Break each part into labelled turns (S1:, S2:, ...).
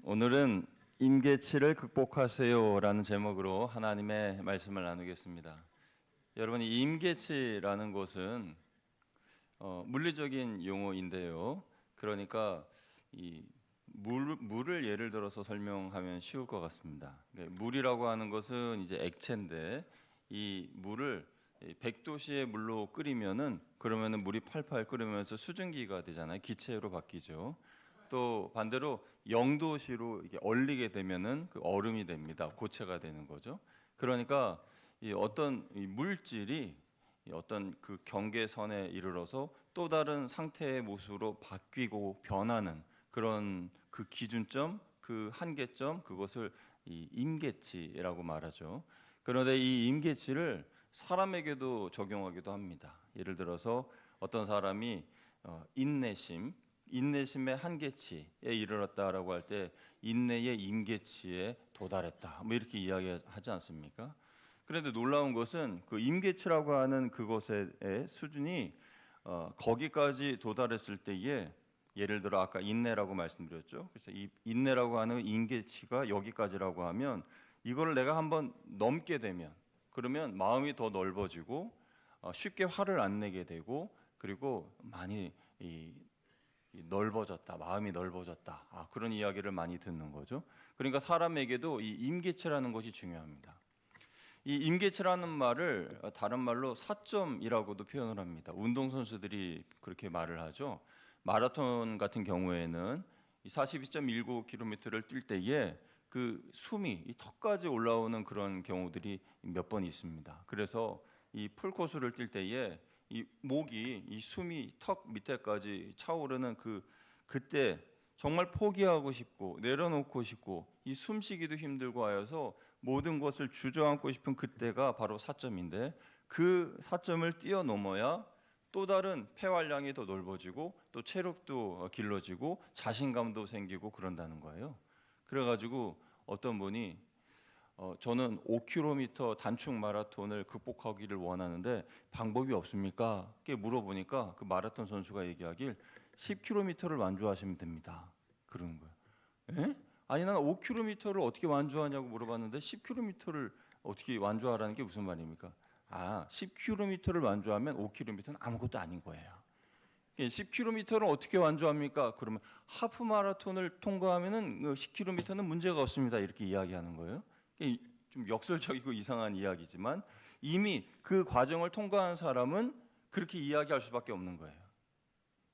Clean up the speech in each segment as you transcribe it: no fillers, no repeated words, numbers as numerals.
S1: 오늘은 임계치를 극복하세요라는 제목으로 하나님의 말씀을 나누겠습니다. 여러분, 이 임계치라는 것은 물리적인 용어인데요. 그러니까 이 물을 예를 들어서 설명하면 쉬울 것 같습니다. 물이라고 하는 것은 이제 액체인데 이 물을 100도씨의 물로 끓이면은 그러면은 물이 팔팔 끓으면서 수증기가 되잖아요. 기체로 바뀌죠. 또 반대로 0도씨로 이게 얼리게 되면은 그 얼음이 됩니다. 고체가 되는 거죠. 그러니까 이 어떤 이 물질이 이 어떤 그 경계선에 이르러서 또 다른 상태의 모습으로 바뀌고 변하는 그런 그 기준점, 그 한계점, 그것을 이 임계치라고 말하죠. 그런데 이 임계치를 사람에게도 적용하기도 합니다. 예를 들어서 어떤 사람이 인내심의 한계치에 이르렀다라고 할 때 인내의 임계치에 도달했다. 뭐 이렇게 이야기하지 않습니까? 그런데 놀라운 것은 그 임계치라고 하는 그것의 수준이 거기까지 도달했을 때에 예를 들어 아까 인내라고 말씀드렸죠. 그래서 이 인내라고 하는 임계치가 여기까지라고 하면 이거를 내가 한번 넘게 되면 그러면 마음이 더 넓어지고 쉽게 화를 안 내게 되고 그리고 많이 넓어졌다, 마음이 넓어졌다. 그런 이야기를 많이 듣는 거죠. 그러니까 사람에게도 이 임계치라는 것이 중요합니다. 이 임계치라는 말을 다른 말로 사점이라고도 표현을 합니다. 운동선수들이 그렇게 말을 하죠. 마라톤 같은 경우에는 42.19km를 뛸 때에 그 숨이 이 턱까지 올라오는 그런 경우들이 몇 번 있습니다. 그래서 이 풀코스를 뛸 때에 이 목이 이 숨이 턱 밑에까지 차오르는 그때 정말 포기하고 싶고 내려놓고 싶고 이 숨쉬기도 힘들고 하여서 모든 것을 주저앉고 싶은 그때가 바로 사점인데 그 사점을 뛰어넘어야 또 다른 폐활량이 더 넓어지고 또 체력도 길러지고 자신감도 생기고 그런다는 거예요. 그래가지고 어떤 분이 저는 5km 단축 마라톤을 극복하기를 원하는데 방법이 없습니까? 이렇게 물어보니까 그 마라톤 선수가 얘기하길 10km를 완주하시면 됩니다. 그러는 거예요. 에? 아니 난 5km를 어떻게 완주하냐고 물어봤는데 10km를 어떻게 완주하라는 게 무슨 말입니까? 10km를 완주하면 5km는 아무것도 아닌 거예요. 10km를 어떻게 완주합니까? 그러면 하프 마라톤을 통과하면은 10km는 문제가 없습니다. 이렇게 이야기하는 거예요. 좀 역설적이고 이상한 이야기지만 이미 그 과정을 통과한 사람은 그렇게 이야기할 수밖에 없는 거예요.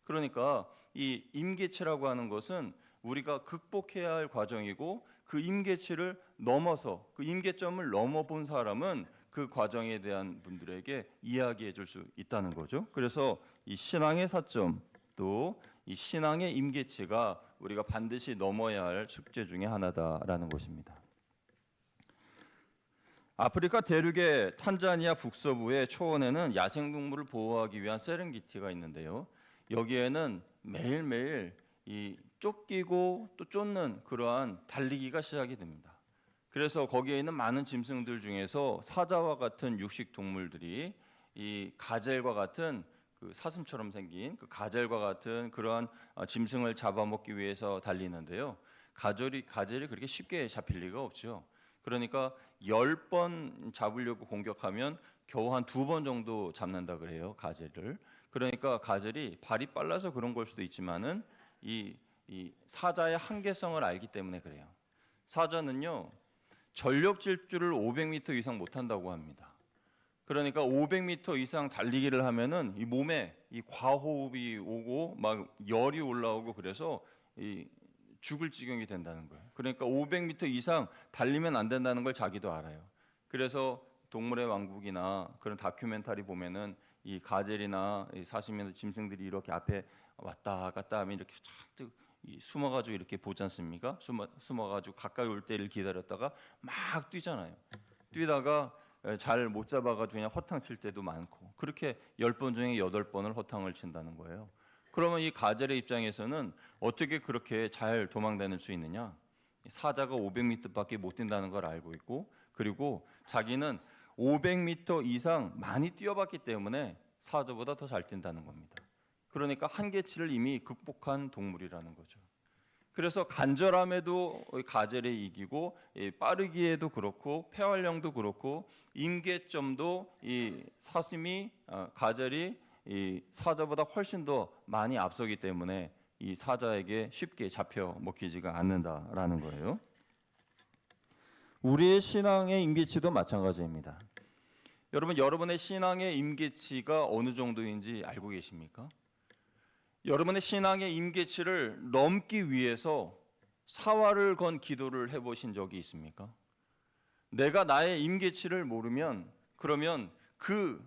S1: 그러니까 이 임계치라고 하는 것은 우리가 극복해야 할 과정이고 그 임계치를 넘어서 그 임계점을 넘어본 사람은 그 과정에 대한 분들에게 이야기해 줄 수 있다는 거죠. 그래서 이 신앙의 사점 또 이 신앙의 임계치가 우리가 반드시 넘어야 할 숙제 중에 하나다라는 것입니다. 아프리카 대륙의 탄자니아 북서부의 초원에는 야생동물을 보호하기 위한 세렝게티가 있는데요. 여기에는 매일매일 이 쫓기고 또 쫓는 그러한 달리기가 시작이 됩니다. 그래서 거기에 있는 많은 짐승들 중에서 사자와 같은 육식 동물들이 이 가젤과 같은 그 사슴처럼 생긴 그 가젤과 같은 그러한 짐승을 잡아먹기 위해서 달리는데요. 가젤이 그렇게 쉽게 잡힐 리가 없죠. 그러니까 10번 잡으려고 공격하면 겨우 한 2번 정도 잡는다 그래요, 가젤을. 그러니까 가젤이 발이 빨라서 그런 걸 수도 있지만은 이 사자의 한계성을 알기 때문에 그래요. 사자는요, 전력 질주를 500m 이상 못 한다고 합니다. 그러니까 500m 이상 달리기를 하면은 이 몸에 이 과호흡이 오고 막 열이 올라오고 그래서 이 죽을 지경이 된다는 거예요. 그러니까 500m 이상 달리면 안 된다는 걸 자기도 알아요. 그래서 동물의 왕국이나 그런 다큐멘터리 보면은 이 가젤이나 이 사슴이나 짐승들이 이렇게 앞에 왔다 갔다 하면 이렇게 쫙 숨어가지고 이렇게 보지 않습니까? 숨어가지고 가까이 올 때를 기다렸다가 막 뛰잖아요. 뛰다가 잘 못 잡아가지고 그냥 허탕 칠 때도 많고 그렇게 10번 중에 8번을 허탕을 친다는 거예요. 그러면 이 가젤의 입장에서는 어떻게 그렇게 잘 도망다닐 수 있느냐? 사자가 500m밖에 못 뛴다는 걸 알고 있고 그리고 자기는 500m 이상 많이 뛰어봤기 때문에 사자보다 더 잘 뛴다는 겁니다. 그러니까 한계치를 이미 극복한 동물이라는 거죠. 그래서 간절함에도 가젤에 이기고 빠르기에도 그렇고 폐활량도 그렇고 임계점도 이 사슴이 가젤이 이 사자보다 훨씬 더 많이 앞서기 때문에 이 사자에게 쉽게 잡혀 먹히지가 않는다라는 거예요. 우리의 신앙의 임계치도 마찬가지입니다. 여러분, 여러분의 신앙의 임계치가 어느 정도인지 알고 계십니까? 여러분의 신앙의 임계치를 넘기 위해서 사활을 건 기도를 해보신 적이 있습니까? 내가 나의 임계치를 모르면 그러면 그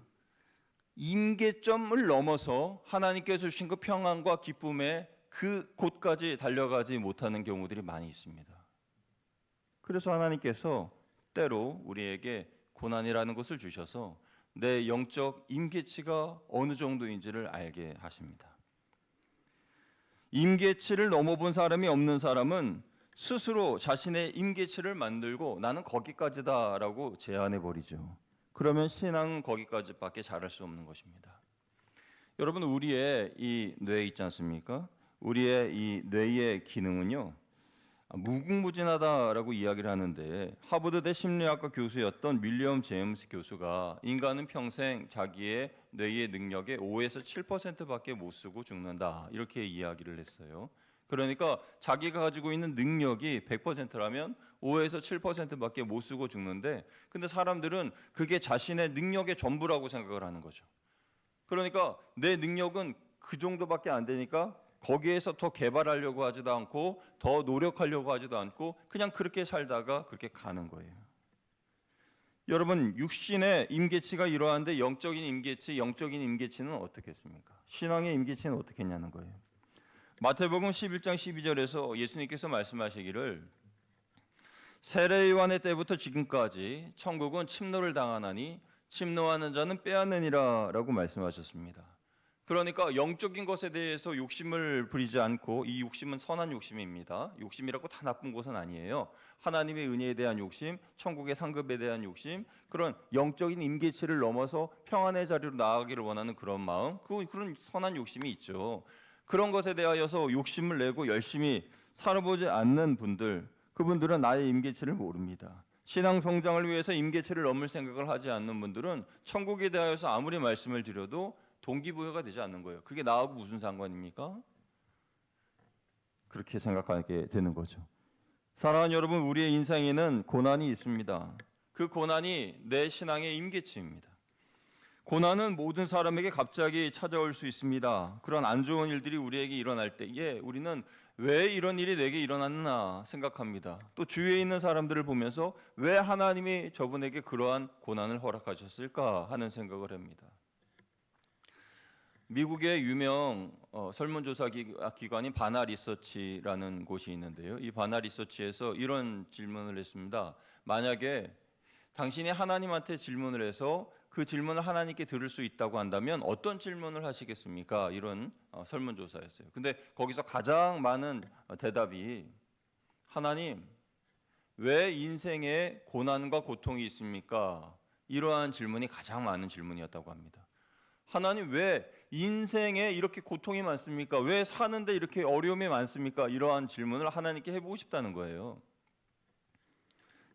S1: 임계점을 넘어서 하나님께서 주신 그 평안과 기쁨의 그 곳까지 달려가지 못하는 경우들이 많이 있습니다. 그래서 하나님께서 때로 우리에게 고난이라는 것을 주셔서 내 영적 임계치가 어느 정도인지를 알게 하십니다. 임계치를 넘어본 사람이 없는 사람은 스스로 자신의 임계치를 만들고 나는 거기까지다라고 제안해 버리죠. 그러면 신앙은 거기까지밖에 자랄 수 없는 것입니다. 여러분, 우리의 이 뇌 있지 않습니까? 우리의 이 뇌의 기능은요, 무궁무진하다라고 이야기를 하는데 하버드대 심리학과 교수였던 윌리엄 제임스 교수가 인간은 평생 자기의 뇌의 능력의 5에서 7%밖에 못 쓰고 죽는다 이렇게 이야기를 했어요. 그러니까 자기가 가지고 있는 능력이 100%라면 5에서 7%밖에 못 쓰고 죽는데, 근데 사람들은 그게 자신의 능력의 전부라고 생각을 하는 거죠. 그러니까 내 능력은 그 정도밖에 안 되니까 거기에서 더 개발하려고 하지도 않고 더 노력하려고 하지도 않고 그냥 그렇게 살다가 그렇게 가는 거예요. 여러분, 육신의 임계치가 이러한데 영적인 임계치는 어떻겠습니까? 신앙의 임계치는 어떻게 했냐는 거예요. 마태복음 11장 12절에서 예수님께서 말씀하시기를 세례 요한의 때부터 지금까지 천국은 침노를 당하나니 침노하는 자는 빼앗느니라 라고 말씀하셨습니다. 그러니까 영적인 것에 대해서 욕심을 부리지 않고, 이 욕심은 선한 욕심입니다. 욕심이라고 다 나쁜 것은 아니에요. 하나님의 은혜에 대한 욕심, 천국의 상급에 대한 욕심, 그런 영적인 임계치를 넘어서 평안의 자리로 나아가기를 원하는 그런 마음, 그런 선한 욕심이 있죠. 그런 것에 대하여서 욕심을 내고 열심히 살아보지 않는 분들, 그분들은 나의 임계치를 모릅니다. 신앙 성장을 위해서 임계치를 넘을 생각을 하지 않는 분들은 천국에 대하여서 아무리 말씀을 드려도 동기부여가 되지 않는 거예요. 그게 나하고 무슨 상관입니까? 그렇게 생각하게 되는 거죠. 사랑하는 여러분, 우리의 인생에는 고난이 있습니다. 그 고난이 내 신앙의 임계치입니다. 고난은 모든 사람에게 갑자기 찾아올 수 있습니다. 그런 안 좋은 일들이 우리에게 일어날 때에 우리는 왜 이런 일이 내게 일어났나 생각합니다. 또 주위에 있는 사람들을 보면서 왜 하나님이 저분에게 그러한 고난을 허락하셨을까 하는 생각을 합니다. 미국의 유명 설문조사 기관인 바나 리서치라는 곳이 있는데요. 이 바나 리서치에서 이런 질문을 했습니다. 만약에 당신이 하나님한테 질문을 해서 그 질문을 하나님께 들을 수 있다고 한다면 어떤 질문을 하시겠습니까? 이런 설문조사였어요. 근데 거기서 가장 많은 대답이 하나님, 왜 인생에 고난과 고통이 있습니까? 이러한 질문이 가장 많은 질문이었다고 합니다. 하나님, 왜 인생에 이렇게 고통이 많습니까? 왜 사는데 이렇게 어려움이 많습니까? 이러한 질문을 하나님께 해보고 싶다는 거예요.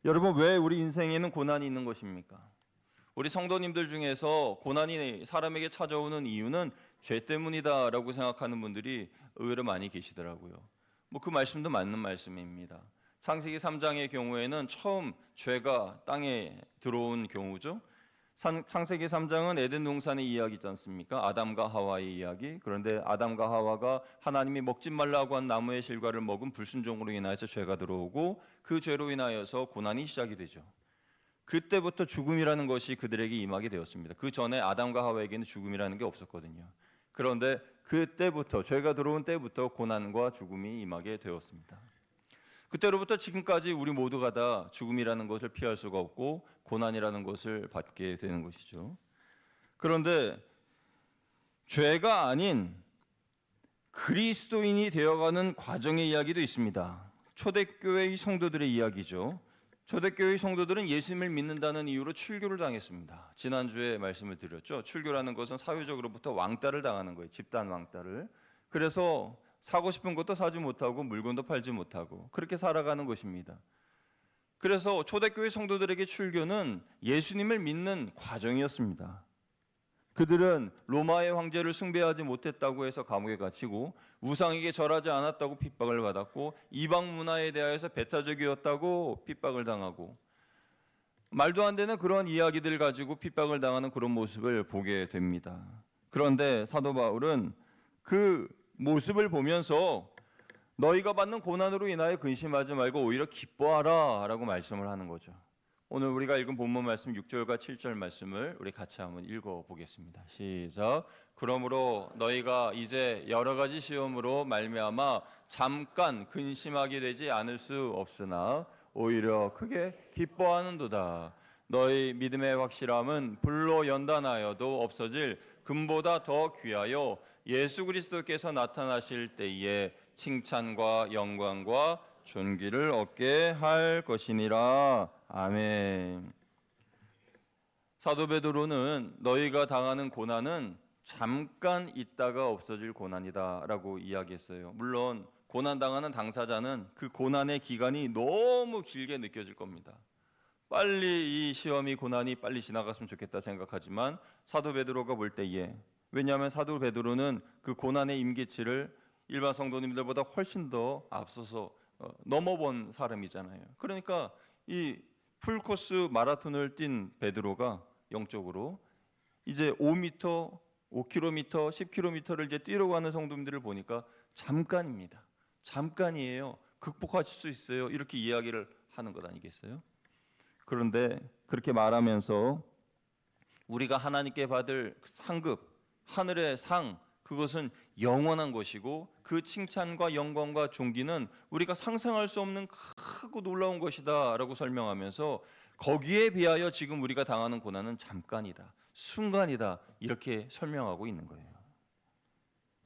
S1: 여러분, 왜 우리 인생에는 고난이 있는 것입니까? 우리 성도님들 중에서 고난이 사람에게 찾아오는 이유는 죄 때문이다라고 생각하는 분들이 의외로 많이 계시더라고요. 그 말씀도 맞는 말씀입니다. 창세기 3장의 경우에는 처음 죄가 땅에 들어온 경우죠. 창세기 3장은 에덴 동산의 이야기지 않습니까? 아담과 하와의 이야기. 그런데 아담과 하와가 하나님이 먹지 말라고 한 나무의 실과를 먹은 불순종으로 인하여서 죄가 들어오고 그 죄로 인하여서 고난이 시작이 되죠. 그때부터 죽음이라는 것이 그들에게 임하게 되었습니다. 그 전에 아담과 하와에게는 죽음이라는 게 없었거든요. 그런데 그때부터, 죄가 들어온 때부터 고난과 죽음이 임하게 되었습니다. 그때로부터 지금까지 우리 모두가 다 죽음이라는 것을 피할 수가 없고 고난이라는 것을 받게 되는 것이죠. 그런데 죄가 아닌 그리스도인이 되어가는 과정의 이야기도 있습니다. 초대교회의 성도들의 이야기죠. 초대교회 성도들은 예수님을 믿는다는 이유로 출교를 당했습니다. 지난주에 말씀을 드렸죠. 출교라는 것은 사회적으로부터 왕따를 당하는 거예요. 집단 왕따를. 그래서 사고 싶은 것도 사지 못하고 물건도 팔지 못하고 그렇게 살아가는 것입니다. 그래서 초대교회 성도들에게 출교는 예수님을 믿는 과정이었습니다. 그들은 로마의 황제를 숭배하지 못했다고 해서 감옥에 갇히고 우상에게 절하지 않았다고 핍박을 받았고 이방 문화에 대하여서 배타적이었다고 핍박을 당하고 말도 안 되는 그런 이야기들 가지고 핍박을 당하는 그런 모습을 보게 됩니다. 그런데 사도 바울은 그 모습을 보면서 너희가 받는 고난으로 인하여 근심하지 말고 오히려 기뻐하라 라고 말씀을 하는 거죠. 오늘 우리가 읽은 본문 말씀 6절과 7절 말씀을 우리 같이 한번 읽어보겠습니다. 시작. 그러므로 너희가 이제 여러 가지 시험으로 말미암아 잠깐 근심하게 되지 않을 수 없으나 오히려 크게 기뻐하는도다. 너희 믿음의 확실함은 불로 연단하여도 없어질 금보다 더 귀하여 예수 그리스도께서 나타나실 때에 칭찬과 영광과 존귀를 얻게 할 것이니라. 아멘. 사도 베드로는 너희가 당하는 고난은 잠깐 있다가 없어질 고난이다라고 이야기했어요. 물론 고난 당하는 당사자는 그 고난의 기간이 너무 길게 느껴질 겁니다. 빨리 이 시험이 고난이 빨리 지나갔으면 좋겠다 생각하지만 사도 베드로가 볼 때에, 왜냐하면 사도 베드로는 그 고난의 임계치를 일반 성도님들보다 훨씬 더 앞서서 넘어본 사람이잖아요. 그러니까 이 풀코스 마라톤을 뛴 베드로가 영적으로 이제 5m, 5km, 10km를 이제 뛰러 가는 성도님들을 보니까 잠깐입니다. 잠깐이에요. 극복하실 수 있어요. 이렇게 이야기를 하는 것 아니겠어요? 그런데 그렇게 말하면서 우리가 하나님께 받을 상급, 하늘의 상, 그것은 영원한 것이고 그 칭찬과 영광과 존귀는 우리가 상상할 수 없는 크고 놀라운 것이다 라고 설명하면서 거기에 비하여 지금 우리가 당하는 고난은 잠깐이다, 순간이다, 이렇게 설명하고 있는 거예요.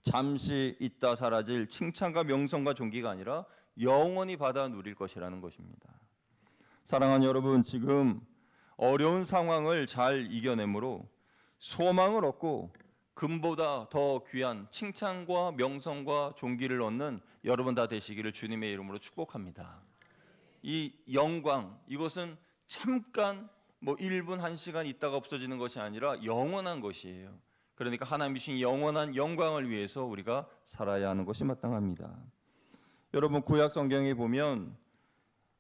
S1: 잠시 있다 사라질 칭찬과 명성과 존귀가 아니라 영원히 받아 누릴 것이라는 것입니다. 사랑하는 여러분, 지금 어려운 상황을 잘 이겨내므로 소망을 얻고 금보다 더 귀한 칭찬과 명성과 존귀를 얻는 여러분 다 되시기를 주님의 이름으로 축복합니다. 이 영광, 이것은 잠깐 1분 1시간 있다가 없어지는 것이 아니라 영원한 것이에요. 그러니까 하나님 주신 영원한 영광을 위해서 우리가 살아야 하는 것이 마땅합니다. 여러분, 구약 성경에 보면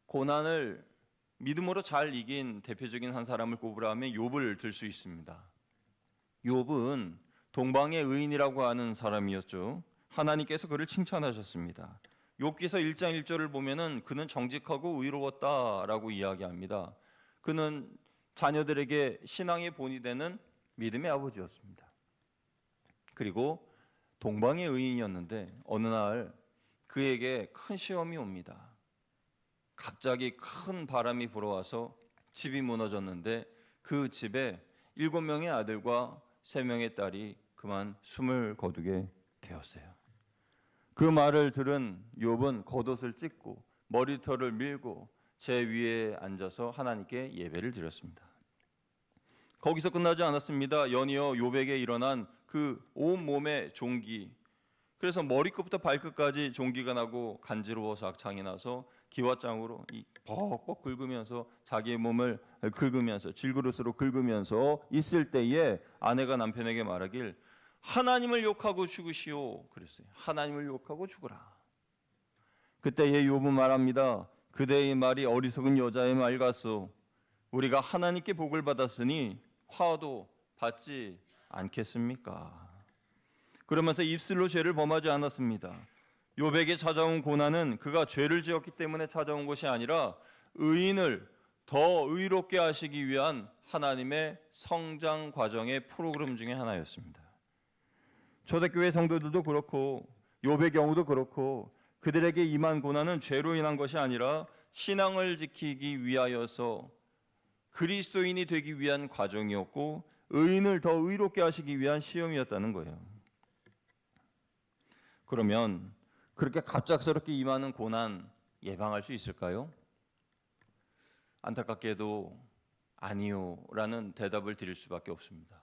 S1: 고난을 믿음으로 잘 이긴 대표적인 한 사람을 꼽으라면 욥을 들 수 있습니다. 욥은 동방의 의인이라고 하는 사람이었죠. 하나님께서 그를 칭찬하셨습니다. 욥기서 1장 1절을 보면은 그는 정직하고 의로웠다라고 이야기합니다. 그는 자녀들에게 신앙의 본이 되는 믿음의 아버지였습니다. 그리고 동방의 의인이었는데 어느 날 그에게 큰 시험이 옵니다. 갑자기 큰 바람이 불어와서 집이 무너졌는데 그 집에 7명의 아들과 3명의 딸이 그만 숨을 거두게 되었어요. 그 말을 들은 욥은 겉옷을 찢고 머리털을 밀고 제 위에 앉아서 하나님께 예배를 드렸습니다. 거기서 끝나지 않았습니다. 연이어 욥에게 일어난 그 온몸의 종기, 그래서 머리끝부터 발끝까지 종기가 나고 간지러워서 악창이 나서 기와장으로 벅벅 긁으면서 자기의 몸을 긁으면서 질그릇으로 긁으면서 있을 때에 아내가 남편에게 말하길 하나님을 욕하고 죽으시오 그랬어요. 하나님을 욕하고 죽으라. 그때에 욥은 말합니다. 그대의 말이 어리석은 여자의 말 같소. 우리가 하나님께 복을 받았으니 화도 받지 않겠습니까? 그러면서 입술로 죄를 범하지 않았습니다. 욥에게 찾아온 고난은 그가 죄를 지었기 때문에 찾아온 것이 아니라 의인을 더 의롭게 하시기 위한 하나님의 성장 과정의 프로그램 중에 하나였습니다. 초대교회 성도들도 그렇고 욥의 경우도 그렇고 그들에게 임한 고난은 죄로 인한 것이 아니라 신앙을 지키기 위하여서 그리스도인이 되기 위한 과정이었고 의인을 더 의롭게 하시기 위한 시험이었다는 거예요. 그러면 그렇게 갑작스럽게 임하는 고난 예방할 수 있을까요? 안타깝게도 아니요 라는 대답을 드릴 수밖에 없습니다.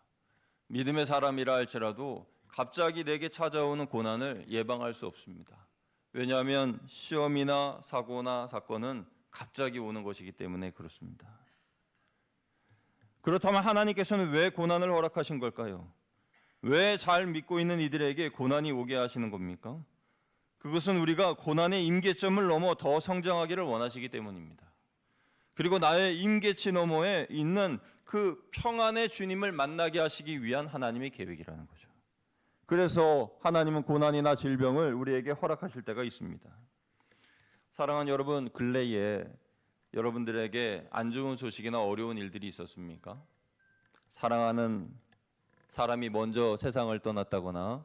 S1: 믿음의 사람이라 할지라도 갑자기 내게 찾아오는 고난을 예방할 수 없습니다. 왜냐하면 시험이나 사고나 사건은 갑자기 오는 것이기 때문에 그렇습니다. 그렇다면 하나님께서는 왜 고난을 허락하신 걸까요? 왜 잘 믿고 있는 이들에게 고난이 오게 하시는 겁니까? 그것은 우리가 고난의 임계점을 넘어 더 성장하기를 원하시기 때문입니다. 그리고 나의 임계치 너머에 있는 그 평안의 주님을 만나게 하시기 위한 하나님의 계획이라는 거죠. 그래서 하나님은 고난이나 질병을 우리에게 허락하실 때가 있습니다. 사랑하는 여러분, 근래에 여러분들에게 안 좋은 소식이나 어려운 일들이 있었습니까? 사랑하는 사람이 먼저 세상을 떠났다거나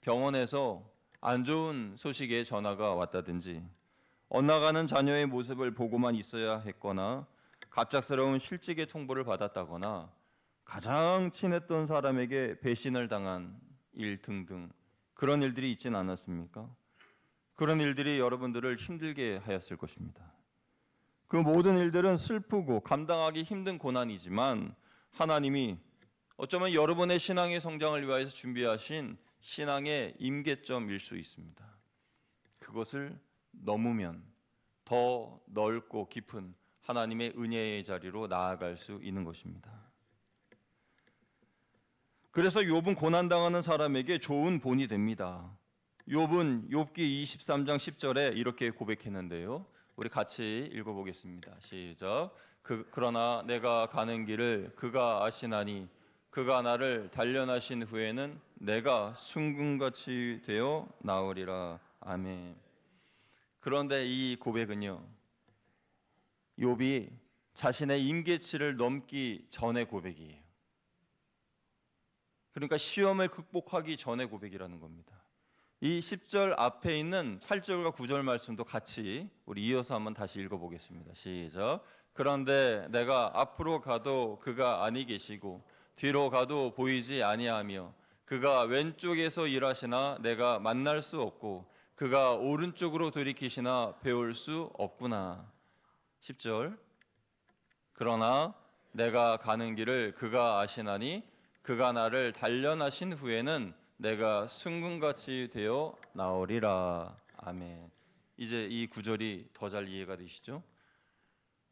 S1: 병원에서 안 좋은 소식의 전화가 왔다든지 엇나가는 자녀의 모습을 보고만 있어야 했거나 갑작스러운 실직의 통보를 받았다거나 가장 친했던 사람에게 배신을 당한 일 등등 그런 일들이 있진 않았습니까? 그런 일들이 여러분들을 힘들게 하였을 것입니다. 그 모든 일들은 슬프고 감당하기 힘든 고난이지만 하나님이 어쩌면 여러분의 신앙의 성장을 위하여 준비하신 신앙의 임계점일 수 있습니다. 그것을 넘으면 더 넓고 깊은 하나님의 은혜의 자리로 나아갈 수 있는 것입니다. 그래서 욥은 고난당하는 사람에게 좋은 본이 됩니다. 욥은 욥기 23장 10절에 이렇게 고백했는데요. 우리 같이 읽어보겠습니다. 시작. 그러나 내가 가는 길을 그가 아시나니 그가 나를 단련하신 후에는 내가 순금같이 되어 나오리라. 아멘. 그런데 이 고백은요, 욥이 자신의 임계치를 넘기 전의 고백이에요. 그러니까 시험을 극복하기 전의 고백이라는 겁니다. 이 10절 앞에 있는 8절과 9절 말씀도 같이 우리 이어서 한번 다시 읽어보겠습니다. 시작. 그런데 내가 앞으로 가도 그가 아니 계시고 뒤로 가도 보이지 아니하며 그가 왼쪽에서 일하시나 내가 만날 수 없고 그가 오른쪽으로 돌이키시나 배울 수 없구나. 10절. 그러나 내가 가는 길을 그가 아시나니 그가 나를 단련하신 후에는 내가 순금같이 되어 나오리라. 아멘. 이제 이 구절이 더 잘 이해가 되시죠?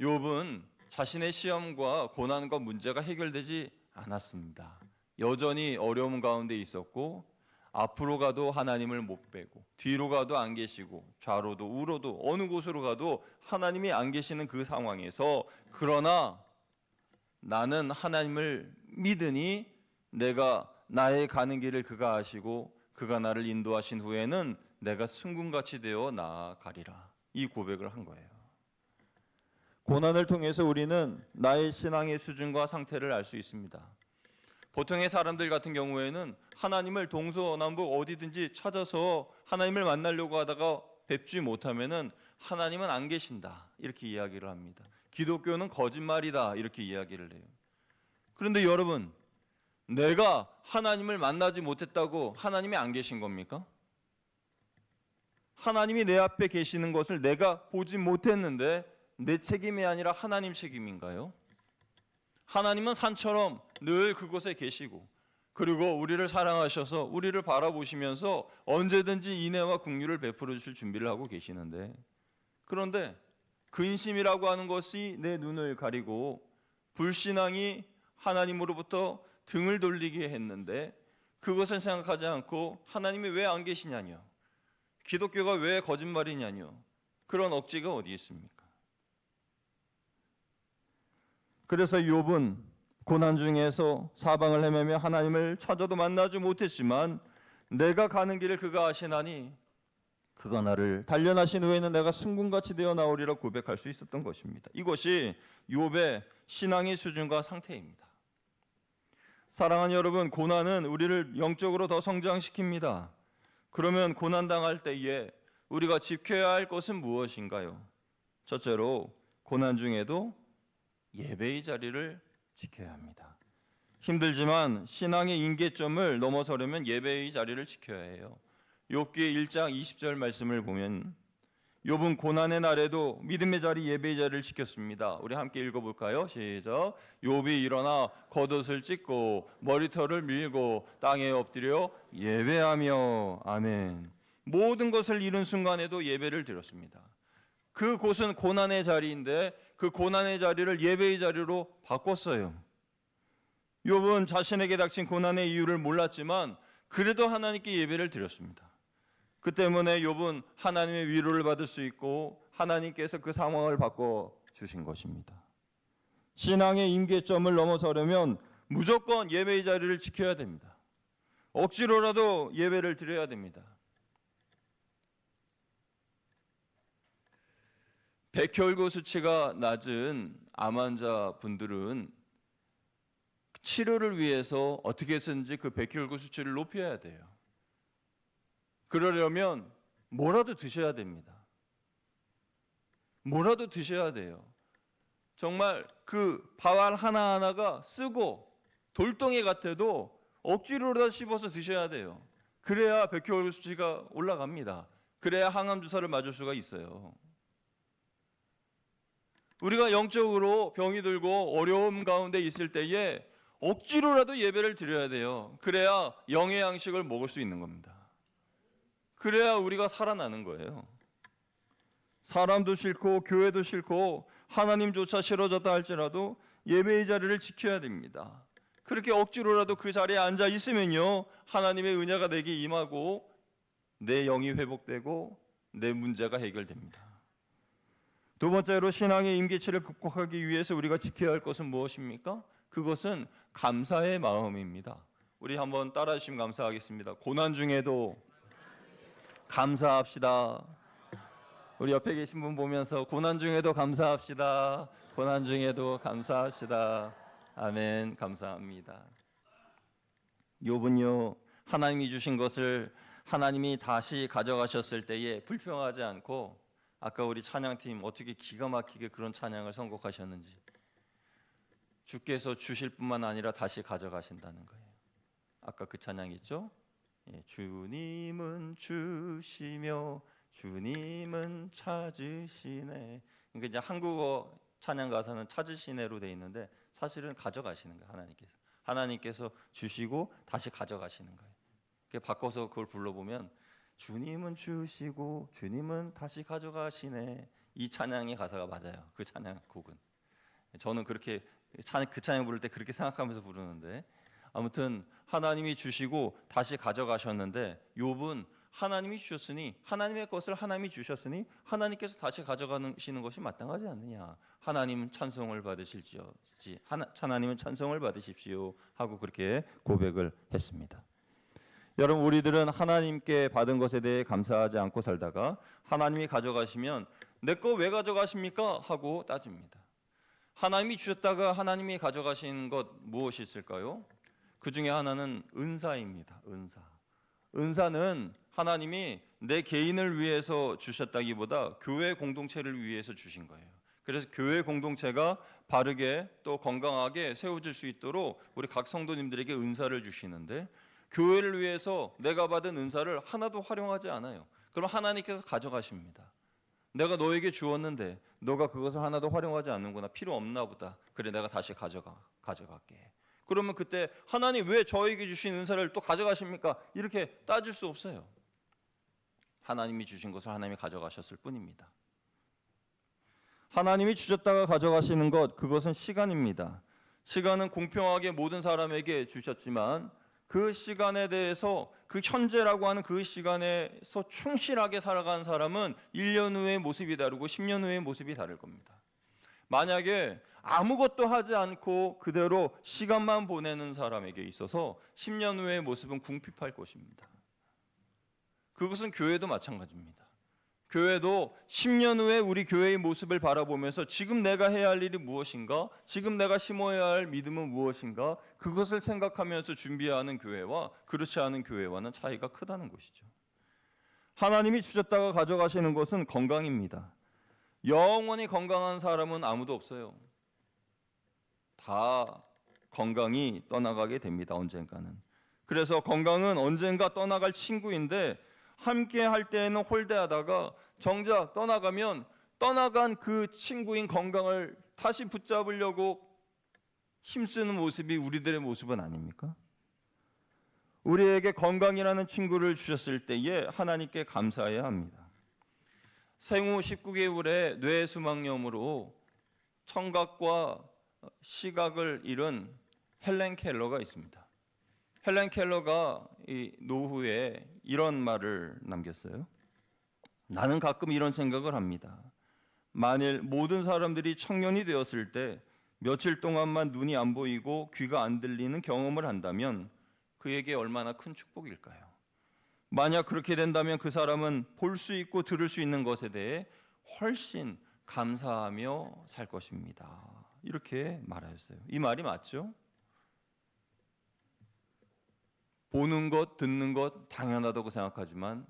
S1: 욥은 자신의 시험과 고난과 문제가 해결되지 않았습니다. 여전히 어려움 가운데 있었고 앞으로 가도 하나님을 못 뵈고 뒤로 가도 안 계시고 좌로도 우로도 어느 곳으로 가도 하나님이 안 계시는 그 상황에서 그러나 나는 하나님을 믿으니 내가 나의 가는 길을 그가 아시고 그가 나를 인도하신 후에는 내가 순금같이 되어 나아가리라. 이 고백을 한 거예요. 고난을 통해서 우리는 나의 신앙의 수준과 상태를 알 수 있습니다. 보통의 사람들 같은 경우에는 하나님을 동서남북 어디든지 찾아서 하나님을 만나려고 하다가 뵙지 못하면은 하나님은 안 계신다 이렇게 이야기를 합니다. 기독교는 거짓말이다 이렇게 이야기를 해요. 그런데 여러분, 내가 하나님을 만나지 못했다고 하나님이 안 계신 겁니까? 하나님이 내 앞에 계시는 것을 내가 보지 못했는데 내 책임이 아니라 하나님 책임인가요? 하나님은 산처럼 늘 그곳에 계시고 그리고 우리를 사랑하셔서 우리를 바라보시면서 언제든지 인애와 긍휼을 베풀어 주실 준비를 하고 계시는데, 그런데 근심이라고 하는 것이 내 눈을 가리고 불신앙이 하나님으로부터 등을 돌리게 했는데 그것을 생각하지 않고 하나님이 왜 안 계시냐뇨, 기독교가 왜 거짓말이냐뇨, 그런 억지가 어디 있습니까? 그래서 욥은 고난 중에서 사방을 헤매며 하나님을 찾아도 만나지 못했지만 내가 가는 길을 그가 아시나니 그가 나를 단련하신 후에는 내가 순금같이 되어 나오리라 고백할 수 있었던 것입니다. 이것이 욥의 신앙의 수준과 상태입니다. 사랑하는 여러분, 고난은 우리를 영적으로 더 성장시킵니다. 그러면 고난당할 때에 우리가 지켜야 할 것은 무엇인가요? 첫째로 고난 중에도 예배의 자리를 지켜야 합니다. 힘들지만 신앙의 임계점을 넘어서려면 예배의 자리를 지켜야 해요. 욥기 1장 20절 말씀을 보면 욥은 고난의 날에도 믿음의 자리, 예배의 자리를 지켰습니다. 우리 함께 읽어볼까요? 시작. 욥이 일어나 겉옷을 찢고 머리털을 밀고 땅에 엎드려 예배하며. 아멘. 모든 것을 잃은 순간에도 예배를 드렸습니다. 그 곳은 고난의 자리인데 그 고난의 자리를 예배의 자리로 바꿨어요. 욥은 자신에게 닥친 고난의 이유를 몰랐지만 그래도 하나님께 예배를 드렸습니다. 그 때문에 욥은 하나님의 위로를 받을 수 있고 하나님께서 그 상황을 바꿔 주신 것입니다. 신앙의 임계점을 넘어서려면 무조건 예배의 자리를 지켜야 됩니다. 억지로라도 예배를 드려야 됩니다. 백혈구 수치가 낮은 암 환자 분들은 치료를 위해서 어떻게 해서든지 그 백혈구 수치를 높여야 돼요. 그러려면 뭐라도 드셔야 됩니다. 뭐라도 드셔야 돼요. 정말 그 밥알 하나하나가 쓰고 돌덩이 같아도 억지로라도 씹어서 드셔야 돼요. 그래야 백혈구 수치가 올라갑니다. 그래야 항암 주사를 맞을 수가 있어요. 우리가 영적으로 병이 들고 어려움 가운데 있을 때에 억지로라도 예배를 드려야 돼요. 그래야 영의 양식을 먹을 수 있는 겁니다. 그래야 우리가 살아나는 거예요. 사람도 싫고 교회도 싫고 하나님조차 싫어졌다 할지라도 예배의 자리를 지켜야 됩니다. 그렇게 억지로라도 그 자리에 앉아 있으면요, 하나님의 은혜가 내게 임하고 내 영이 회복되고 내 문제가 해결됩니다. 두 번째로 신앙의 임계치를 극복하기 위해서 우리가 지켜야 할 것은 무엇입니까? 그것은 감사의 마음입니다. 우리 한번 따라 주시면 감사하겠습니다. 고난 중에도 감사합시다. 우리 옆에 계신 분 보면서 고난 중에도 감사합시다. 고난 중에도 감사합시다. 아멘. 감사합니다. 욥은요, 하나님이 주신 것을 하나님이 다시 가져가셨을 때에 불평하지 않고, 아까 우리 찬양팀 어떻게 기가 막히게 그런 찬양을 선곡하셨는지, 주께서 주실 뿐만 아니라 다시 가져가신다는 거예요. 아까 그 찬양 있죠? 주님은 주시며 주님은 찾으시네. 그러니까 이제 한국어 찬양 가사는 찾으시네로 돼 있는데 사실은 가져가시는 거예요. 하나님께서 주시고 다시 가져가시는 거예요. 바꿔서 그걸 불러보면 주님은 주시고 주님은 다시 가져가시네. 이 찬양의 가사가 맞아요. 그 찬양 곡은. 저는 그렇게 그 찬양 부를 때 그렇게 생각하면서 부르는데, 아무튼 하나님이 주시고 다시 가져가셨는데 욥은 하나님이 주셨으니, 하나님의 것을 하나님이 주셨으니 하나님께서 다시 가져가시는 것이 마땅하지 않느냐. 하나님 찬송을 받으실지어지, 하나님은 찬송을 받으십시오 하고 그렇게 고백을 했습니다. 여러분, 우리들은 하나님께 받은 것에 대해 감사하지 않고 살다가 하나님이 가져가시면 내 거 왜 가져가십니까? 하고 따집니다. 하나님이 주셨다가 하나님이 가져가신 것 무엇이 있을까요? 그 중에 하나는 은사입니다. 은사는 하나님이 내 개인을 위해서 주셨다기보다 교회 공동체를 위해서 주신 거예요. 그래서 교회 공동체가 바르게 또 건강하게 세워질 수 있도록 우리 각 성도님들에게 은사를 주시는데, 교회를 위해서 내가 받은 은사를 하나도 활용하지 않아요. 그럼 하나님께서 가져가십니다. 내가 너에게 주었는데 너가 그것을 하나도 활용하지 않는구나. 필요 없나 보다. 그래, 내가 다시 가져갈게. 그러면 그때 하나님 왜 저에게 주신 은사를 또 가져가십니까? 이렇게 따질 수 없어요. 하나님이 주신 것을 하나님이 가져가셨을 뿐입니다. 하나님이 주셨다가 가져가시는 것, 그것은 시간입니다. 시간은 공평하게 모든 사람에게 주셨지만 그 시간에 대해서, 그 현재라고 하는 그 시간에서 충실하게 살아간 사람은 1년 후의 모습이 다르고 10년 후의 모습이 다를 겁니다. 만약에 아무것도 하지 않고 그대로 시간만 보내는 사람에게 있어서 10년 후의 모습은 궁핍할 것입니다. 그것은 교회도 마찬가지입니다. 교회도 10년 후에 우리 교회의 모습을 바라보면서 지금 내가 해야 할 일이 무엇인가, 지금 내가 심어야 할 믿음은 무엇인가, 그것을 생각하면서 준비하는 교회와 그렇지 않은 교회와는 차이가 크다는 것이죠. 하나님이 주셨다가 가져가시는 것은 건강입니다. 영원히 건강한 사람은 아무도 없어요. 다 건강이 떠나가게 됩니다. 언젠가는. 그래서 건강은 언젠가 떠나갈 친구인데 함께 할 때에는 홀대하다가 정작 떠나간 그 친구인 건강을 다시 붙잡으려고 힘쓰는 모습이 우리들의 모습은 아닙니까? 우리에게 건강이라는 친구를 주셨을 때에 하나님께 감사해야 합니다. 생후 19개월의 뇌수막염으로 청각과 시각을 잃은 헬렌 켈러가 있습니다. 헬렌 켈러가 이 노후에 이런 말을 남겼어요. 나는 가끔 이런 생각을 합니다. 만일 모든 사람들이 청년이 되었을 때 며칠 동안만 눈이 안 보이고 귀가 안 들리는 경험을 한다면 그에게 얼마나 큰 축복일까요? 만약 그렇게 된다면 그 사람은 볼 수 있고 들을 수 있는 것에 대해 훨씬 감사하며 살 것입니다. 이렇게 말하셨어요. 이 말이 맞죠? 보는 것, 듣는 것 당연하다고 생각하지만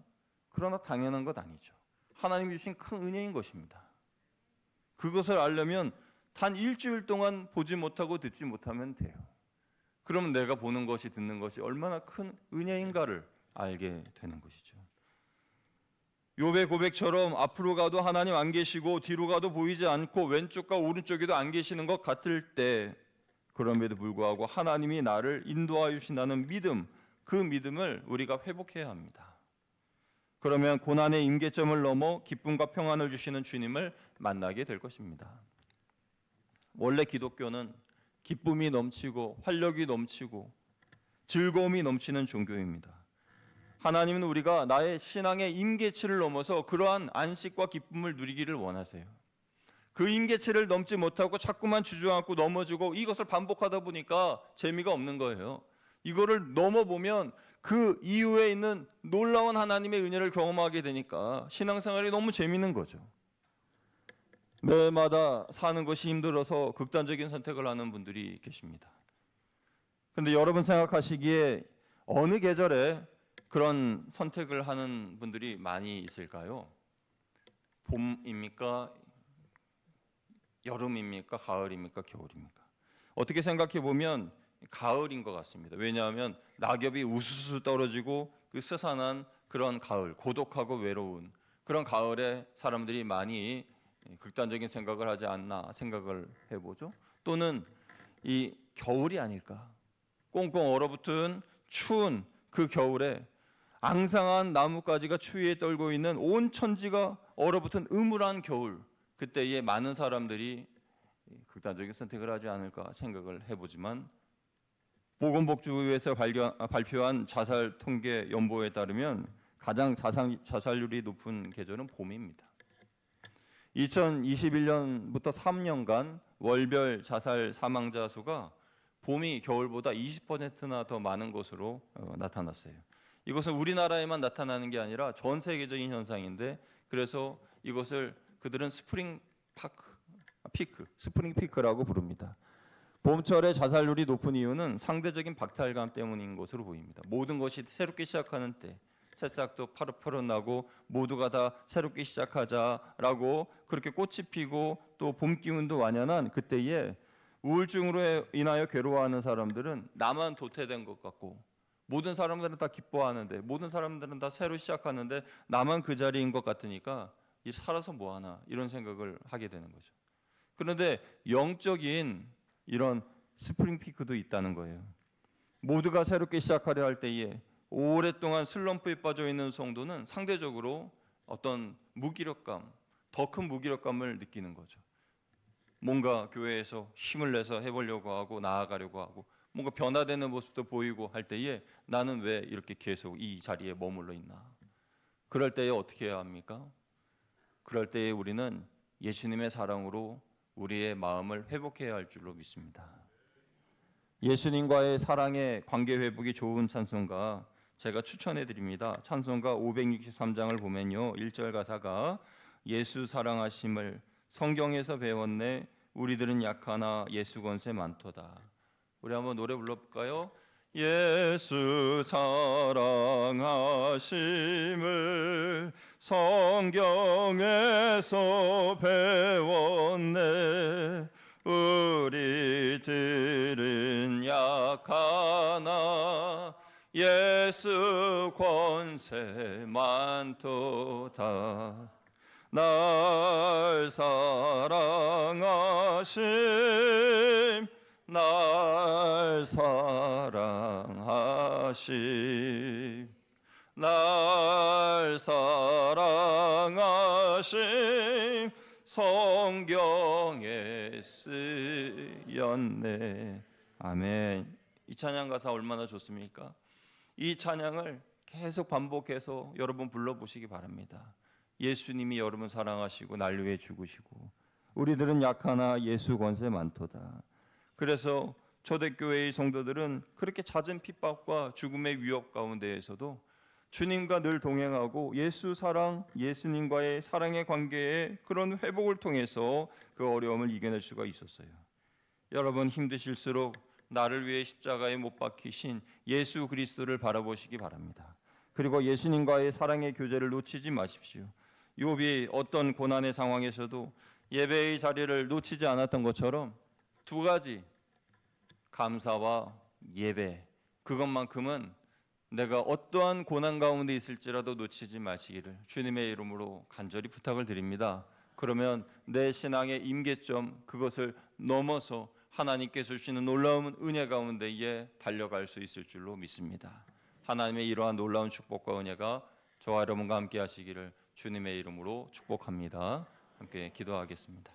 S1: 그러나 당연한 것 아니죠. 하나님 주신 큰 은혜인 것입니다. 그것을 알려면 단 일주일 동안 보지 못하고 듣지 못하면 돼요. 그러면 내가 보는 것이 듣는 것이 얼마나 큰 은혜인가를 알게 되는 것이죠. 욥의 고백처럼 앞으로 가도 하나님 안 계시고 뒤로 가도 보이지 않고 왼쪽과 오른쪽에도 안 계시는 것 같을 때 그럼에도 불구하고 하나님이 나를 인도하여 주신다는 믿음, 그 믿음을 우리가 회복해야 합니다. 그러면 고난의 임계점을 넘어 기쁨과 평안을 주시는 주님을 만나게 될 것입니다. 원래 기독교는 기쁨이 넘치고 활력이 넘치고 즐거움이 넘치는 종교입니다. 하나님은 우리가 나의 신앙의 임계치를 넘어서 그러한 안식과 기쁨을 누리기를 원하세요. 그 임계치를 넘지 못하고 자꾸만 주저앉고 넘어지고 이것을 반복하다 보니까 재미가 없는 거예요. 이거를 넘어보면 그 이후에 있는 놀라운 하나님의 은혜를 경험하게 되니까 신앙생활이 너무 재미있는 거죠. 매일마다 사는 것이 힘들어서 극단적인 선택을 하는 분들이 계십니다. 그런데 여러분 생각하시기에 어느 계절에 그런 선택을 하는 분들이 많이 있을까요? 봄입니까? 여름입니까? 가을입니까? 겨울입니까? 어떻게 생각해 보면 가을인 것 같습니다. 왜냐하면 낙엽이 우수수 떨어지고 그 스산한 그런 가을, 고독하고 외로운 그런 가을에 사람들이 많이 극단적인 생각을 하지 않나 생각을 해보죠. 또는 이 겨울이 아닐까? 꽁꽁 얼어붙은 추운 그 겨울에 앙상한 나뭇가지가 추위에 떨고 있는 온 천지가 얼어붙은 음울한 겨울, 그때에 많은 사람들이 극단적인 선택을 하지 않을까 생각을 해보지만 보건복지부에서 발표한 자살 통계 연보에 따르면 가장 자살률이 높은 계절은 봄입니다. 2021년부터 3년간 월별 자살 사망자 수가 봄이 겨울보다 20%나 더 많은 것으로 나타났어요. 이것은 우리나라에만 나타나는 게 아니라 전 세계적인 현상인데, 그래서 이것을 그들은 스프링 피크라고 부릅니다. 봄철에 자살률이 높은 이유는 상대적인 박탈감 때문인 것으로 보입니다. 모든 것이 새롭게 시작하는 때, 새싹도 파릇파릇 나고 모두가 다 새롭게 시작하자라고 그렇게 꽃이 피고 또 봄 기운도 완연한 그때에 우울증으로 인하여 괴로워하는 사람들은 나만 도태된 것 같고, 모든 사람들은 다 기뻐하는데, 모든 사람들은 다 새로 시작하는데 나만 그 자리인 것 같으니까 살아서 뭐하나 이런 생각을 하게 되는 거죠. 그런데 영적인 이런 스프링 피크도 있다는 거예요. 모두가 새롭게 시작하려 할 때에 오랫동안 슬럼프에 빠져 있는 성도는 상대적으로 어떤 무기력감, 더 큰 무기력감을 느끼는 거죠. 뭔가 교회에서 힘을 내서 해보려고 하고 나아가려고 하고 뭔가 변화되는 모습도 보이고 할 때에 나는 왜 이렇게 계속 이 자리에 머물러 있나? 그럴 때에 어떻게 해야 합니까? 그럴 때에 우리는 예수님의 사랑으로 우리의 마음을 회복해야 할 줄로 믿습니다. 예수님과의 사랑의 관계 회복이 좋은 찬송가 제가 추천해 드립니다. 찬송가 563장을 보면요, 1절 가사가 예수 사랑하심을 성경에서 배웠네, 우리들은 약하나 예수 권세 많도다. 우리 한번 노래 불러볼까요? 예수 사랑하심을 성경에서 배웠네, 우리들은 약하나 예수 권세 많도다. 날 사랑하심 날 사랑하심 날 사랑하심 성경에 쓰였네. 아멘. 이 찬양 가사 얼마나 좋습니까? 이 찬양을 계속 반복해서 여러분 불러보시기 바랍니다. 예수님이 여러분 사랑하시고 날 위해 죽으시고 우리들은 약하나 예수 권세 많도다. 그래서 초대교회의 성도들은 그렇게 잦은 핍박과 죽음의 위협 가운데에서도 주님과 늘 동행하고 예수 사랑, 예수님과의 사랑의 관계에 그런 회복을 통해서 그 어려움을 이겨낼 수가 있었어요. 여러분 힘드실수록 나를 위해 십자가에 못 박히신 예수 그리스도를 바라보시기 바랍니다. 그리고 예수님과의 사랑의 교제를 놓치지 마십시오. 욥이 어떤 고난의 상황에서도 예배의 자리를 놓치지 않았던 것처럼 두 가지, 감사와 예배, 그것만큼은 내가 어떠한 고난 가운데 있을지라도 놓치지 마시기를 주님의 이름으로 간절히 부탁을 드립니다. 그러면 내 신앙의 임계점, 그것을 넘어서 하나님께서 주시는 놀라운 은혜 가운데에 달려갈 수 있을 줄로 믿습니다. 하나님의 이러한 놀라운 축복과 은혜가 저와 여러분과 함께 하시기를 주님의 이름으로 축복합니다. 함께 기도하겠습니다.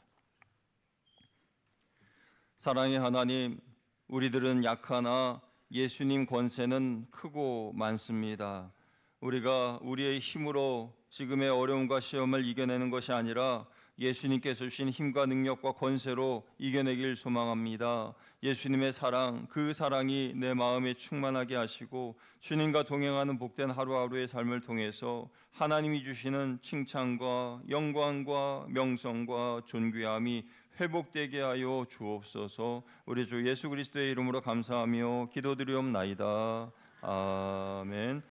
S1: 사랑의 하나님, 우리들은 약하나 예수님 권세는 크고 많습니다. 우리가 우리의 힘으로 지금의 어려움과 시험을 이겨내는 것이 아니라 예수님께서 주신 힘과 능력과 권세로 이겨내길 소망합니다. 예수님의 사랑, 그 사랑이 내 마음에 충만하게 하시고 주님과 동행하는 복된 하루하루의 삶을 통해서 하나님이 주시는 칭찬과 영광과 명성과 존귀함이 회복되게 하여 주옵소서. 우리 주 예수 그리스도의 이름으로 감사하며 기도드리옵나이다. 아멘.